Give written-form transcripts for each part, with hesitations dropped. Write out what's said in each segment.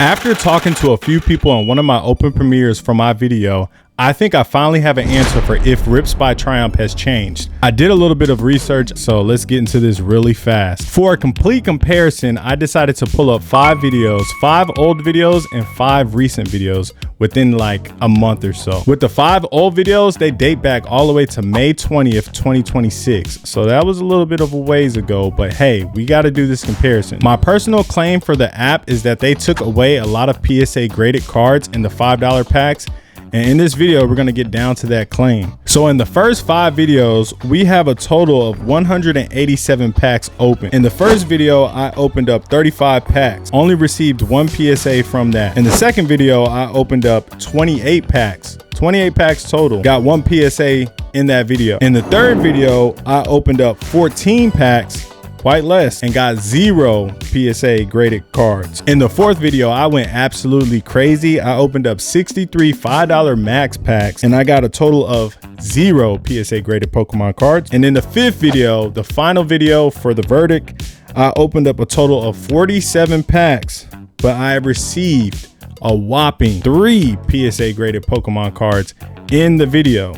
After talking to a few people on one of my open premieres for my video, I think I finally have an answer for if Rips by Triumph has changed. I did a little bit of research, so let's get into this really fast. For a complete comparison, I decided to pull up 5 videos, 5 old videos and 5 recent videos within like a month or so. With the 5 old videos, they date back all the way to May 20th, 2026. So that was a little bit of a ways ago, but hey, we got to do this comparison. My personal claim for the app is that they took away a lot of PSA graded cards in the $5 packs. And in this video, we're gonna get down to that claim. So in the first 5 videos, we have a total of 187 packs open. In the first video, I opened up 35 packs, only received 1 PSA from that. In the second video, I opened up 28 packs. 28 packs total, got 1 PSA in that video. In the third video, I opened up 14 packs, quite less, and got 0 PSA graded cards. In the fourth video, I went absolutely crazy. I opened up 63 $5 max packs and I got a total of 0 PSA graded Pokemon cards. And in the fifth video, the final video for the verdict, I opened up a total of 47 packs, but I received a whopping 3 PSA graded Pokemon cards in the video.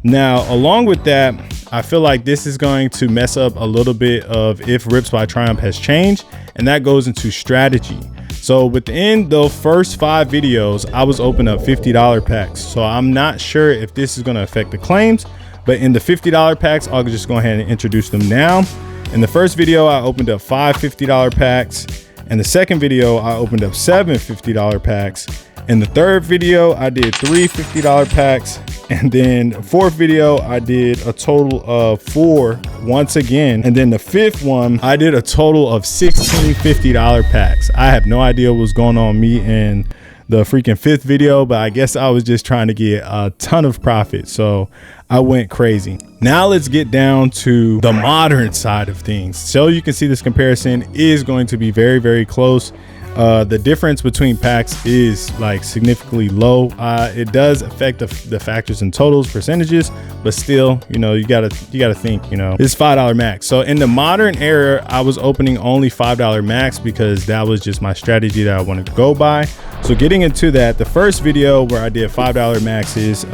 Now, along with that, I feel like this is going to mess up a little bit of if Rips by Triumph has changed, and that goes into strategy. So within the first 5 videos, I was opening up $50 packs. So I'm not sure if this is going to affect the claims, but in the $50 packs, I'll just go ahead and introduce them now. In the first video, I opened up 5 $50 packs. In the second video, I opened up 7 $50 packs. In the third video, I did 3 $50 packs. And then fourth video, I did a total of 4 once again. And then the fifth one, I did a total of 16 $50 packs. I have no idea what's going on me in the freaking fifth video, but I guess I was just trying to get a ton of profit. So I went crazy. Now let's get down to the modern side of things. So you can see this comparison is going to be very, very close. The difference between packs is like significantly low. It does affect the factors and totals percentages, but still, you know, you gotta think, you know, it's $5 max. So in the modern era, I was opening only $5 max because that was just my strategy that I wanted to go by. So getting into that, the first video where I did $5 maxes,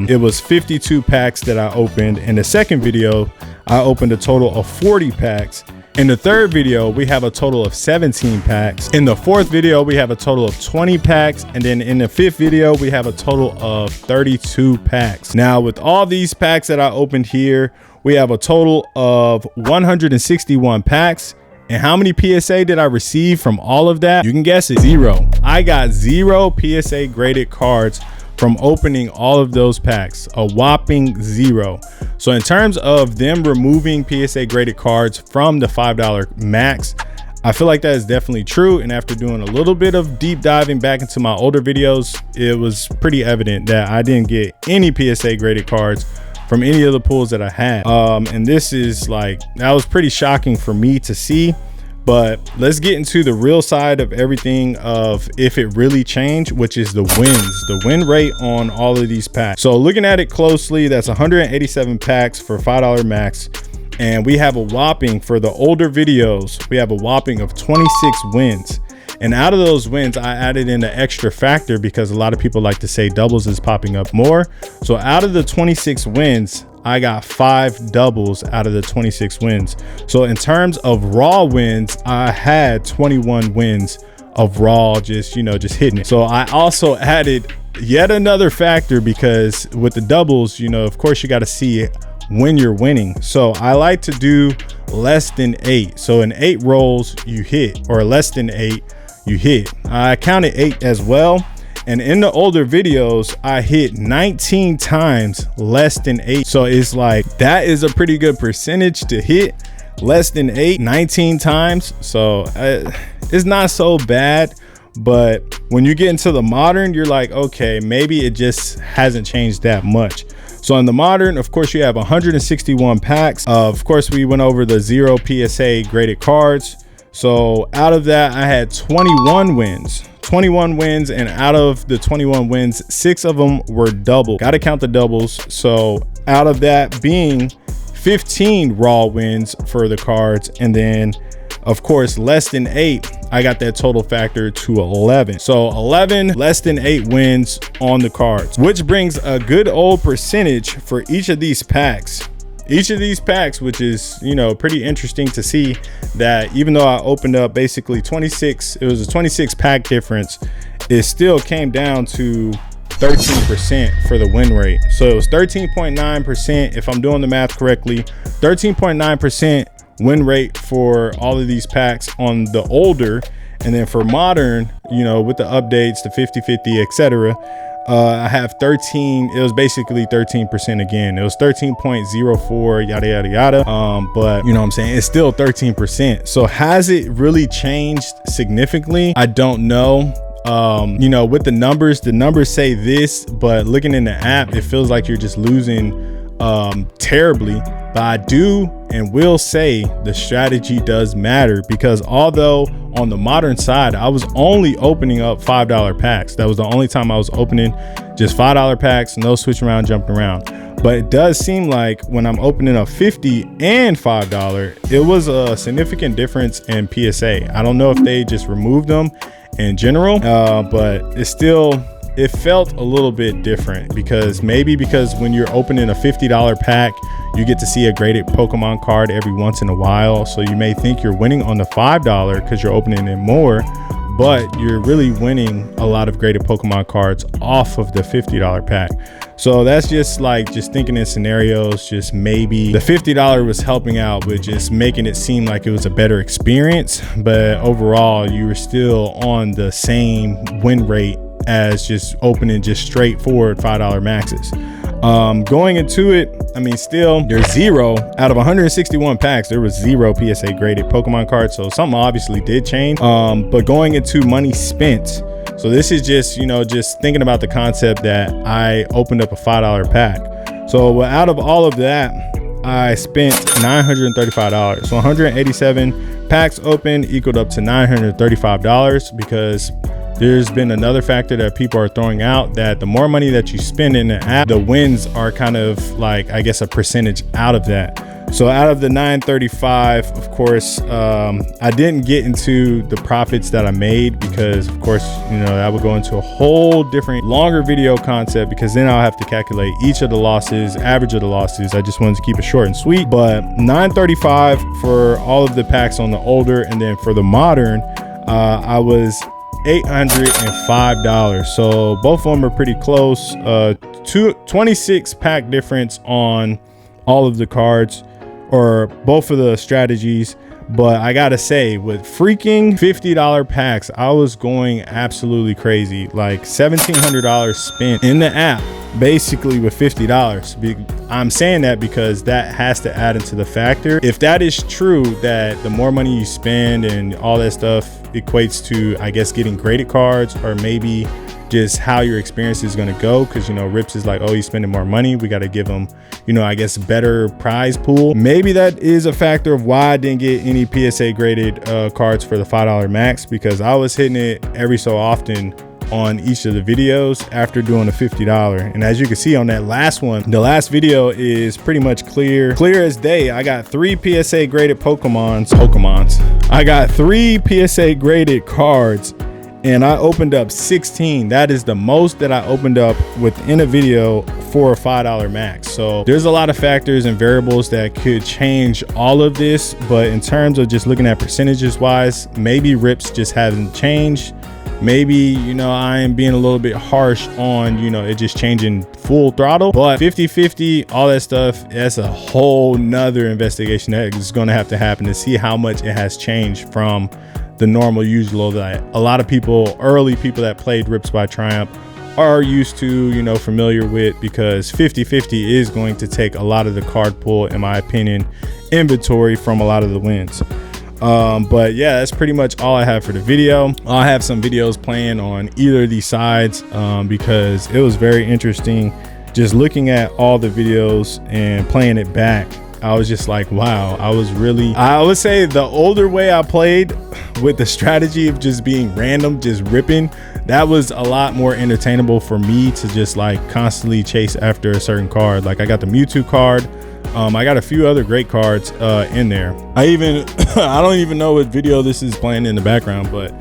it was 52 packs that I opened. In the second video, I opened a total of 40 packs. In the third video, we have a total of 17 packs. In the fourth video, we have a total of 20 packs. And then in the fifth video, we have a total of 32 packs. Now, with all these packs that I opened here, we have a total of 161 packs. And how many PSA did I receive from all of that? You can guess it, 0. I got 0 PSA graded cards from opening all of those packs, a whopping 0. So in terms of them removing PSA graded cards from the $5 max, I feel like that is definitely true. And after doing a little bit of deep diving back into my older videos, it was pretty evident that I didn't get any PSA graded cards from any of the pulls that I had. And this is like, that was pretty shocking for me to see. But let's get into the real side of everything of if it really changed, which is the wins, the win rate on all of these packs. So looking at it closely, that's 187 packs for $5 max. And we have a whopping, for the older videos, we have a whopping of 26 wins. And out of those wins, I added in the extra factor because a lot of people like to say doubles is popping up more. So out of the 26 wins, I got 5 doubles out of the 26 wins. So in terms of raw wins, I had 21 wins of raw, just, you know, just hitting it. So I also added yet another factor because with the doubles, you know, of course you got to see when you're winning. So I like to do less than 8. So in 8 rolls you hit, or less than 8 you hit. I counted 8 as well. And in the older videos, I hit 19 times less than 8. So it's like, that is a pretty good percentage to hit less than 8, 19 times. So it's not so bad. But when you get into the modern, you're like, okay, maybe it just hasn't changed that much. So in the modern, of course, you have 161 packs. Of course, we went over the 0 PSA graded cards. So out of that, I had 21 wins. 21 wins, and out of the 21 wins, 6 of them were double. Got to count the doubles. So out of that being 15 raw wins for the cards, and then Of course, less than 8, I got that total factor to 11. So 11 less than 8 wins on the cards, which brings a good old percentage for each of these packs. Each of these packs, which is, you know, pretty interesting to see that even though I opened up basically 26, it was a 26 pack difference, it still came down to 13% for the win rate. So it was 13.9%, if I'm doing the math correctly, 13.9% win rate for all of these packs on the older. And then for modern, you know, with the updates, the 50-50, etc., I have 13. It was basically 13% again. It was 13.04, yada yada yada. But you know what I'm saying, it's still 13%. So has it really changed significantly? I don't know. You know, with the numbers say this, but looking in the app, it feels like you're just losing terribly. But I do and will say the strategy does matter, because although on the modern side, I was only opening up $5 packs. That was the only time I was opening just $5 packs, no switching around, jumping around. But it does seem like when I'm opening up $50 and $5, it was a significant difference in PSA. I don't know if they just removed them in general, but it felt a little bit different, because when you're opening a $50 pack, you get to see a graded Pokemon card every once in a while. So you may think you're winning on the $5 because you're opening it more, but you're really winning a lot of graded Pokemon cards off of the $50 pack. So that's just thinking in scenarios, just maybe the $50 was helping out with just making it seem like it was a better experience, but overall you were still on the same win rate as just opening just straightforward $5 maxes. Going into it, I mean, still there's 0 out of 161 packs, there was 0 PSA graded Pokemon cards. So something obviously did change. But going into money spent, so this is just, you know, just thinking about the concept that I opened up a $5 pack. So out of all of that, I spent $935. So 187 packs open equaled up to $935, because there's been another factor that people are throwing out, that the more money that you spend in the app, the wins are kind of like, I guess, a percentage out of that. So out of the 935, of course, I didn't get into the profits that I made, because of course, you know, that would go into a whole different longer video concept, because then I'll have to calculate each of the losses, average of the losses. I just wanted to keep it short and sweet. But 935 for all of the packs on the older, and then for the modern, I was $805. So both of them are pretty close. 26 pack difference on all of the cards, or both of the strategies. But I gotta say, with freaking $50 packs, I was going absolutely crazy. Like $1,700 spent in the app, basically with $50. I'm saying that because that has to add into the factor. If that is true, that the more money you spend and all that stuff equates to, I guess, getting graded cards, or maybe just how your experience is going to go, because, you know, Rips is like, oh, he's spending more money, we got to give him, you know, I guess, better prize pool. Maybe that is a factor of why I didn't get any PSA graded cards for the $5 max, because I was hitting it every so often on each of the videos after doing the $50. And as you can see on that last one, the last video is pretty much clear as day. I got 3 PSA graded Pokemons. I got 3 PSA graded cards, and I opened up 16. That is the most that I opened up within a video for a $5 max. So there's a lot of factors and variables that could change all of this, but in terms of just looking at percentages wise, maybe Rips just hasn't changed. Maybe, you know, I am being a little bit harsh on, you know, it just changing full throttle. But 50-50, all that stuff, that's a whole nother investigation that is going to have to happen to see how much it has changed from the normal usual that a lot of people, early people that played Rips by Triumph, are used to, you know, familiar with, because 50-50 is going to take a lot of the card pool, in my opinion, inventory from a lot of the wins. But yeah, that's pretty much all I have for the video. I'll have some videos playing on either of these sides, because it was very interesting just looking at all the videos and playing it back. I was just like, wow, I would say the older way I played with the strategy of just being random, just ripping, that was a lot more entertainable for me to just like constantly chase after a certain card. Like I got the Mewtwo card, I got a few other great cards in there. I don't even know what video this is playing in the background, but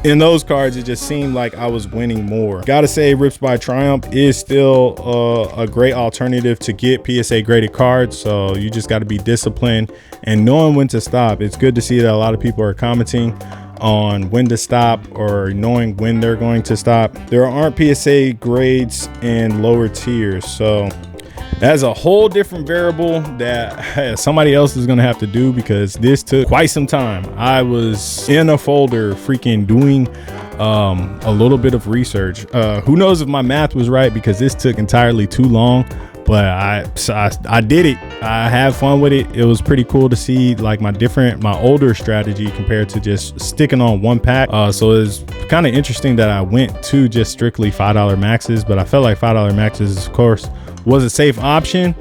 in those cards, it just seemed like I was winning more. Gotta say, Rips by Triumph is still a great alternative to get PSA graded cards. So you just got to be disciplined and knowing when to stop. It's good to see that a lot of people are commenting on when to stop or knowing when they're going to stop. There aren't PSA grades in lower tiers, so that's a whole different variable that somebody else is gonna have to do, because this took quite some time. I was in a folder freaking doing a little bit of research. Who knows if my math was right, because this took entirely too long, but I did it. I had fun with it. It was pretty cool to see like my older strategy compared to just sticking on one pack. So it's kind of interesting that I went to just strictly $5 maxes, but I felt like $5 maxes, of course, was a safe option.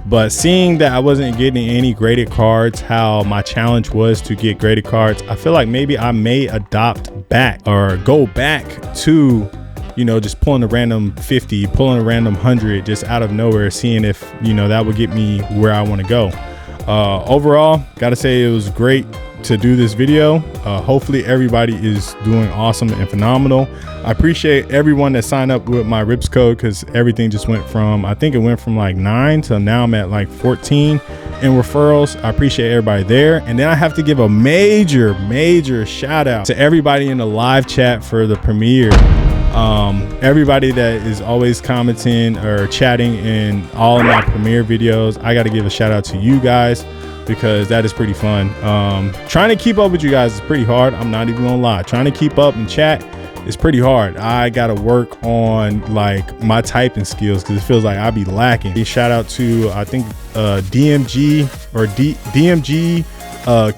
But seeing that I wasn't getting any graded cards, how my challenge was to get graded cards, I feel like maybe I may adopt back or go back to, you know, just pulling a random 50, pulling a random 100 just out of nowhere, seeing if, you know, that would get me where I want to go. Overall, gotta say it was great to do this video. Hopefully everybody is doing awesome and phenomenal. I appreciate everyone that signed up with my Rips code, because everything just went from, I think it went from like 9 to now I'm at like 14 in referrals. I appreciate everybody there. And then I have to give a major shout out to everybody in the live chat for the premiere. Everybody that is always commenting or chatting in all of my premiere videos, I got to give a shout out to you guys, because that is pretty fun. Trying to keep up with you guys is pretty hard. I'm not even gonna lie. Trying to keep up and chat is pretty hard. I gotta work on like my typing skills, because it feels like I be lacking. Big shout out to, I think DMG or DMG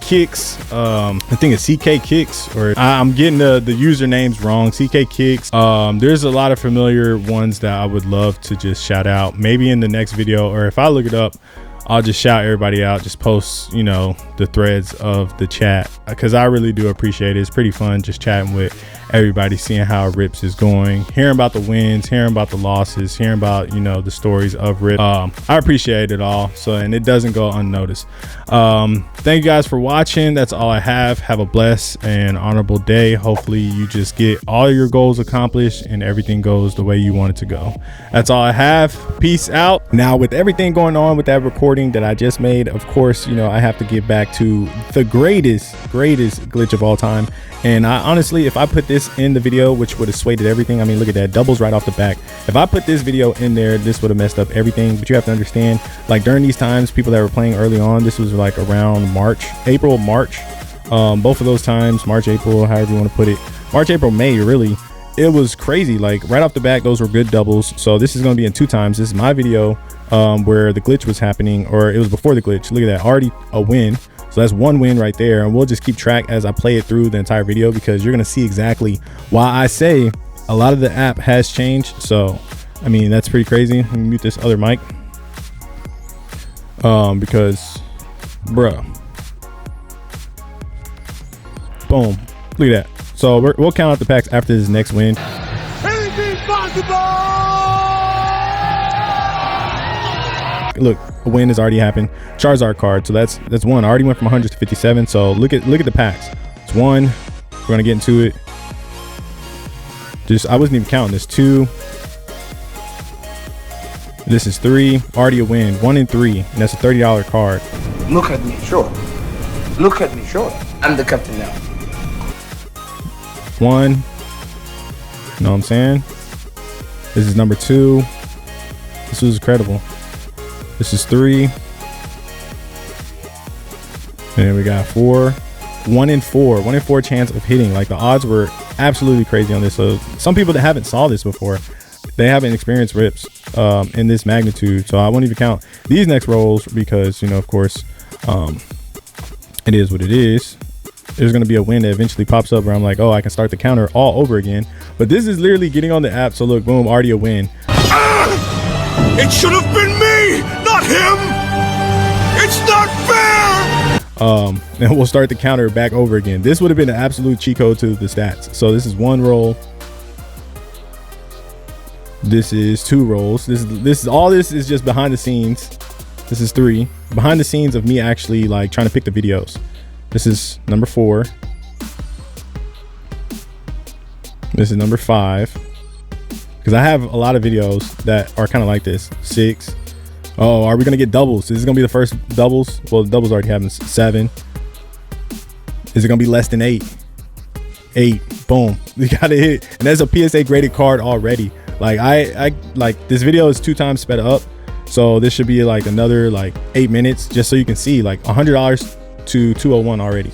Kicks. I think it's CK Kicks, or I'm getting the usernames wrong. CK Kicks. There's a lot of familiar ones that I would love to just shout out, maybe in the next video, or if I look it up, I'll just shout everybody out, just post, you know, the threads of the chat, because I really do appreciate it. It's pretty fun just chatting with everybody, seeing how Rips is going, hearing about the wins, hearing about the losses, hearing about, you know, the stories of Rip. I appreciate it all. So, and it doesn't go unnoticed. Thank you guys for watching. That's all I have. Have a blessed and honorable day. Hopefully you just get all your goals accomplished and everything goes the way you want it to go. That's all I have. Peace out. Now, with everything going on with that recording that I just made, of course, you know, I have to get back to the greatest glitch of all time. And I honestly, if I put this in the video, which would have swayed everything, I mean, look at that, doubles right off the back. If I put this video in there, this would have messed up everything. But you have to understand, like during these times, people that were playing early on, this was like around April, March, both of those times, March, April, however you want to put it, March, April, May, really, it was crazy. Like right off the bat, those were good doubles. So this is going to be in 2 times. This is my video where the glitch was happening, or it was before the glitch. Look at that, already a win. So that's 1 win right there, and we'll just keep track as I play it through the entire video, because you're gonna see exactly why I say a lot of the app has changed. So I mean, that's pretty crazy. Let me mute this other mic because bruh, boom, look at that. So we'll count out the packs after this next win. Anything's possible. Look, a win has already happened. Charizard card, so that's 1. I already went from 100 to 57. So look at the packs. It's 1. We're gonna get into it. I wasn't even counting this. 2. This is 3. Already a win. 1 and 3, and that's a $30 card. Look at me, sure. Look at me, sure. I'm the captain now. 1. You know what I'm saying? This is number 2. This was incredible. This is 3. And then we got 4. 1 in 4. 1 in 4 chance of hitting. Like the odds were absolutely crazy on this. So some people that haven't saw this before, they haven't experienced rips in this magnitude. So I won't even count these next rolls, because, you know, of course, it is what it is. There's going to be a win that eventually pops up where I'm like, oh, I can start the counter all over again. But this is literally getting on the app. So look, boom, already a win. It should have been me, not him. It's not fair. And we'll start the counter back over again. This would have been an absolute cheat code to the stats. So this is 1 roll. This is 2 rolls. This is all. This is just behind the scenes. This is 3. Behind the scenes of me actually like trying to pick the videos. This is number 4. This is number 5. Because I have a lot of videos that are kind of like this. 6. Oh, are we gonna get doubles? Is this gonna be the first doubles? Well, the doubles already happened. 7. Is it gonna be less than 8? 8. Boom. We got a hit, and there's a PSA graded card already. Like I like this video is 2 times sped up, so this should be like another like 8 minutes, just so you can see like $100 to 201 already.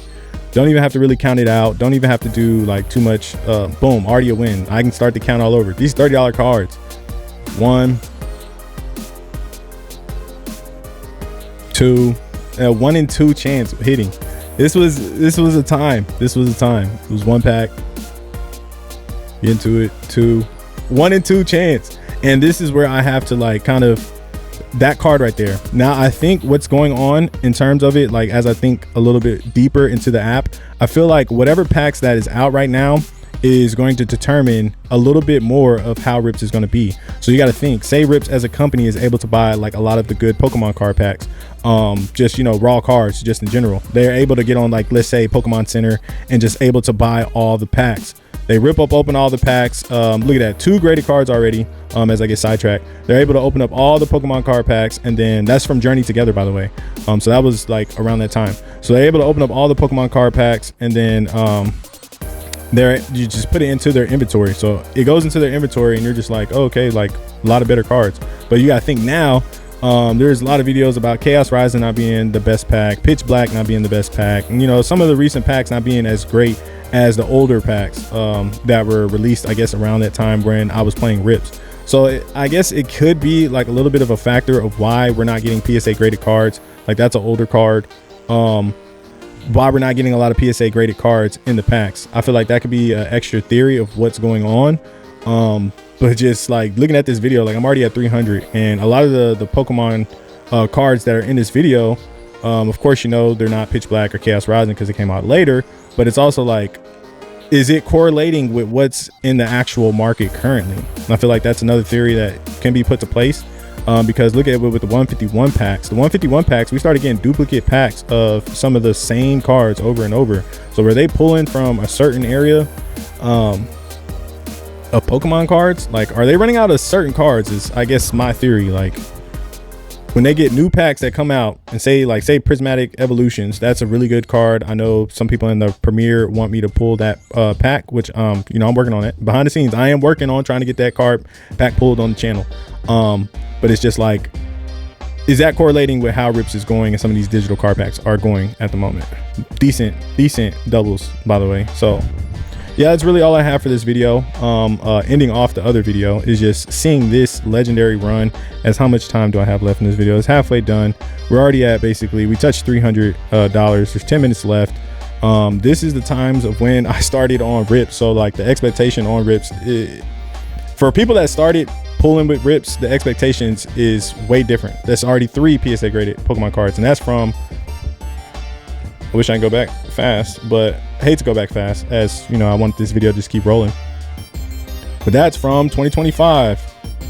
Don't even have to really count it out. Don't even have to do like too much. Boom, already a win. I can start to count all over. These $30 cards. 1, 2, 1 in 2 chance of hitting. This was a time. This was a time. It was 1 pack. Get into it. 2, 1 in 2 chance. And this is where I have to like kind of that card right there. Now I think what's going on in terms of it, like as I think a little bit deeper into the app, I feel like whatever packs that is out right now is going to determine a little bit more of how Rips is going to be. So you got to think, say Rips as a company is able to buy like a lot of the good Pokemon card packs, just, you know, raw cards just in general. They're able to get on like, let's say Pokemon Center and just able to buy all the packs. They rip up open all the packs. Look at that, 2 graded cards already. As I get sidetracked, they're able to open up all the Pokemon card packs, and then that's from Journey Together, by the way. So that was like around that time. So they're able to open up all the Pokemon card packs, and then you just put it into their inventory. So it goes into their inventory, and you're just like, oh, okay, like a lot of better cards. But you gotta think now, there's a lot of videos about Chaos Rising not being the best pack, Pitch Black not being the best pack, and you know, some of the recent packs not being as great as the older packs that were released, I guess, around that time when I was playing Rips. So I guess it could be like a little bit of a factor of why we're not getting PSA graded cards. Like that's an older card. Why we're not getting a lot of PSA graded cards in the packs. I feel like that could be an extra theory of what's going on. But just like looking at this video, like I'm already at 300, and a lot of the Pokemon cards that are in this video, of course, you know, they're not Pitch Black or Chaos Rising because it came out later, but it's also like, is it correlating with what's in the actual market currently? And I feel like that's another theory that can be put to place, because look at it with the 151 packs. The 151 packs, we started getting duplicate packs of some of the same cards over and over. So were they pulling from a certain area of Pokemon cards? Like, are they running out of certain cards is, I guess, my theory. Like, when they get new packs that come out and say Prismatic Evolutions, that's a really good card. I know some people in the premiere want me to pull that pack, which you know, I'm working on it behind the scenes. I am working on trying to get that card pack pulled on the channel. But it's just like, is that correlating with how Rips is going and some of these digital card packs are going at the moment? Decent doubles, by the way. So yeah, that's really all I have for this video. Ending off the other video is just seeing this legendary run. As how much time do I have left in this video? It's halfway done. We're already at, basically, we touched $300. There's 10 minutes left. This is the times of when I started on Rips. So like the expectation on Rips, for people that started pulling with Rips, the expectations is way different. That's already 3 PSA graded Pokemon cards, and that's from, I wish I could go back fast, but I hate to go back fast, as you know, I want this video to just keep rolling. But that's from 2025,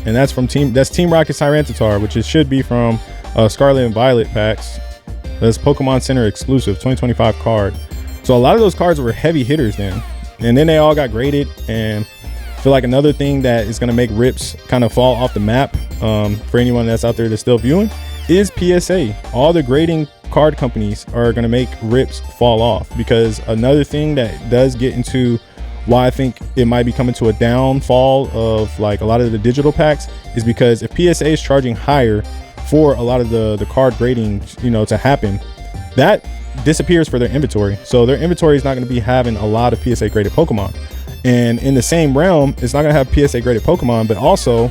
and that's from Team Rocket's Tyranitar, which it should be from Scarlet and Violet packs. That's Pokemon Center exclusive 2025 card. So a lot of those cards were heavy hitters then, and then they all got graded. And I feel like another thing that is going to make Rips kind of fall off the map, for anyone that's out there that's still viewing, is PSA. All the grading card companies are going to make Rips fall off, because another thing that does get into why I think it might be coming to a downfall of like a lot of the digital packs is because if PSA is charging higher for a lot of the card grading, you know, to happen, that disappears for their inventory. So their inventory is not going to be having a lot of PSA graded Pokemon. And in the same realm, it's not going to have PSA graded Pokemon, but also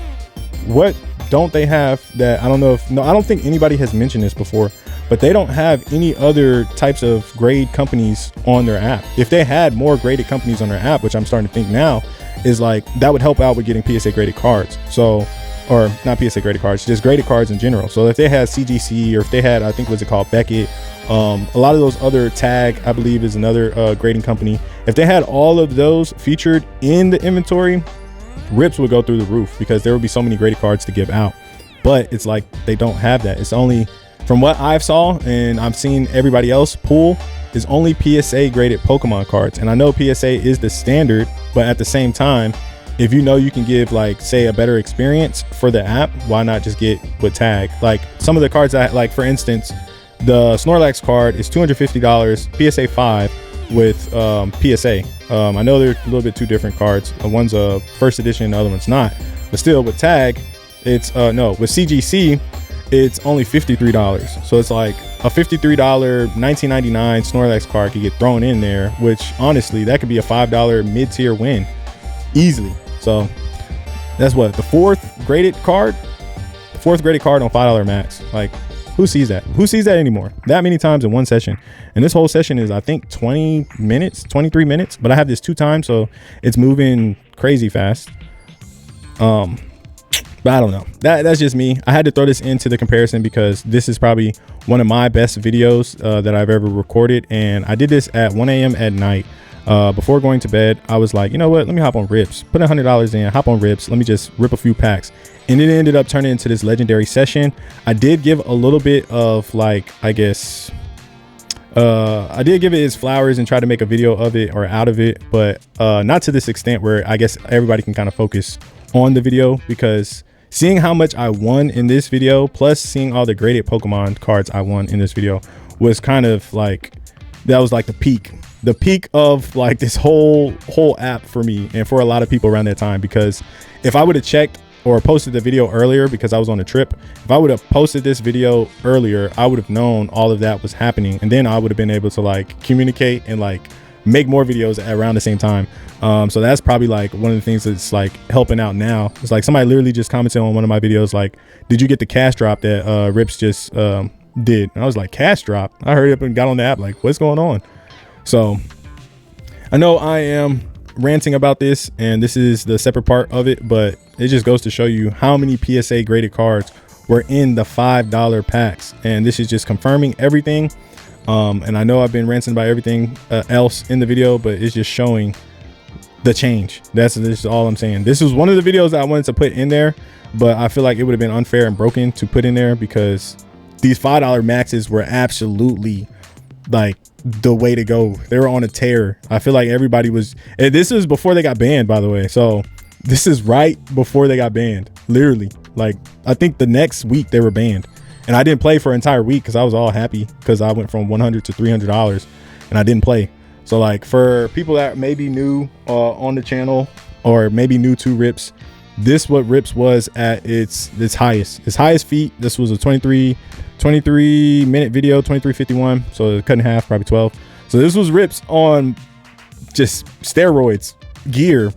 what don't they have that, I don't know if, no, I don't think anybody has mentioned this before, but they don't have any other types of grade companies on their app. If they had more graded companies on their app, which I'm starting to think now, is like that would help out with getting PSA graded cards. So, or not PSA graded cards, just graded cards in general. So if they had CGC, or if they had, I think, what's it called, Beckett, a lot of those other, Tag, I believe, is another grading company. If they had all of those featured in the inventory, Rips would go through the roof, because there would be so many graded cards to give out. But it's like they don't have that. It's only from what I've saw and I've seen everybody else pull, is only PSA graded Pokemon cards. And I know PSA is the standard, but at the same time, if you know you can give, like, say, a better experience for the app, why not just get with tag? Like, some of the cards that, like, for instance, the Snorlax card is $250 PSA 5 with PSA. I know they're a little bit two different cards. One's a first edition, the other one's not, but still with tag, it's no, with CGC it's only $53. So it's like a $53 1999 Snorlax card could get thrown in there, which honestly that could be a $5 mid-tier win easily. So that's what, the fourth graded card on $5 max. Like, who sees that? Who sees that anymore? That many times in one session? And this whole session is, I think, 20 minutes, 23 minutes, but I have this 2 times, so it's moving crazy fast. But I don't know, that's just me. I had to throw this into the comparison because this is probably one of my best videos that I've ever recorded, and I did this at 1 a.m. at night. Before going to bed, I was like, you know what, let me hop on Rips, put $100 in, hop on Rips, let me just rip a few packs. And it ended up turning into this legendary session. I did give a little bit of, like, I guess I did give it its flowers and try to make a video of it or out of it, but not to this extent where I guess everybody can kind of focus on the video, because seeing how much I won in this video, plus seeing all the graded Pokemon cards I won in this video, was kind of like, that was like the peak of like this whole app for me and for a lot of people around that time. Because if I would have checked or posted the video earlier, because I was on a trip, if I would have posted this video earlier, I would have known all of that was happening, and then I would have been able to, like, communicate and, like, make more videos around the same time. So that's probably, like, one of the things that's, like, helping out now. It's like somebody literally just commented on one of my videos, like, did you get the cash drop that Rips just did? And I was like, cash drop? I hurried up and got on the app, like, what's going on? So I know I am ranting about this, and this is the separate part of it, but it just goes to show you how many PSA graded cards were in the $5 packs, and this is just confirming everything. And I know I've been ranting about everything else in the video, but it's just showing the change. This is all I'm saying. This was one of the videos that I wanted to put in there, but I feel like it would have been unfair and broken to put in there, because these $5 maxes were absolutely, like, the way to go. They were on a tear. I feel like everybody was, and this is before they got banned, by the way. So this is right before they got banned, literally. Like, I think the next week they were banned, and I didn't play for an entire week because I was all happy because I went from $100 to $300 and I didn't play. So, like, for people that may be new on the channel, or maybe new to Rips, this what Rips was at its highest feat. This was a 23 minute video, 23:51, so cut in half, probably 12. So this was Rips on just steroids, gear,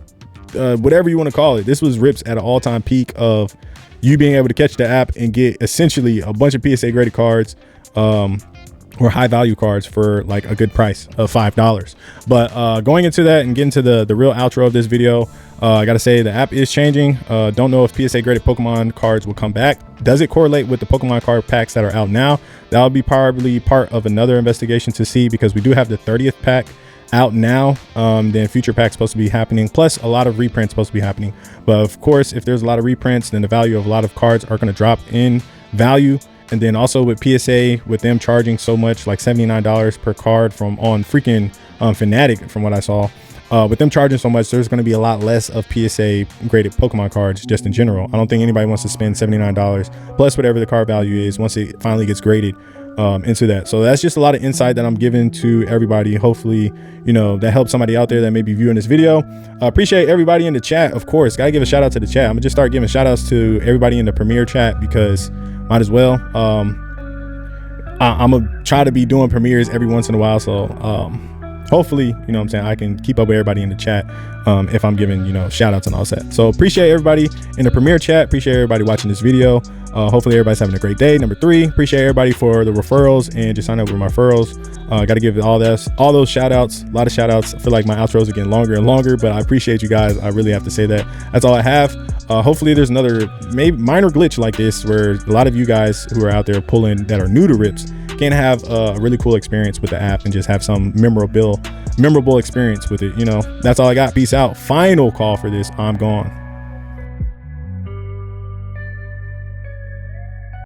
whatever you want to call it. This was Rips at an all-time peak of you being able to catch the app and get essentially a bunch of PSA graded cards, or high value cards for, like, a good price of $5. But going into that and getting to the real outro of this video, I gotta say the app is changing. Don't know if PSA graded Pokemon cards will come back. Does it correlate with the Pokemon card packs that are out now? That'll be probably part of another investigation to see, because we do have the 30th pack out now. Then future packs supposed to be happening, plus a lot of reprints supposed to be happening. But of course, if there's a lot of reprints, then the value of a lot of cards are going to drop in value. And then also with PSA, with them charging so much, like $79 per card from on freaking Fnatic, from what I saw, with them charging so much, there's going to be a lot less of PSA graded Pokemon cards just in general. I don't think anybody wants to spend $79 plus whatever the card value is once it finally gets graded into that. So that's just a lot of insight that I'm giving to everybody. Hopefully, you know, that helps somebody out there that may be viewing this video. Appreciate everybody in the chat. Of course, gotta give a shout out to the chat. I'm gonna just start giving shout outs to everybody in the Premiere chat, because might as well. I'm gonna try to be doing premieres every once in a while, so hopefully, you know what I'm saying, I can keep up with everybody in the chat if I'm giving, you know, shout outs and all that. So appreciate everybody in the Premiere chat. Appreciate everybody watching this video. Hopefully everybody's having a great day. Number 3, appreciate everybody for the referrals and just sign up with my referrals. Got to give all those shout outs, a lot of shout outs. I feel like my outros are getting longer and longer, but I appreciate you guys. I really have to say that. That's all I have. Hopefully there's another maybe minor glitch like this where a lot of you guys who are out there pulling that are new to Rips can have a really cool experience with the app and just have some memorable experience with it. You know, that's all I got. Peace out. Final call for this. I'm gone.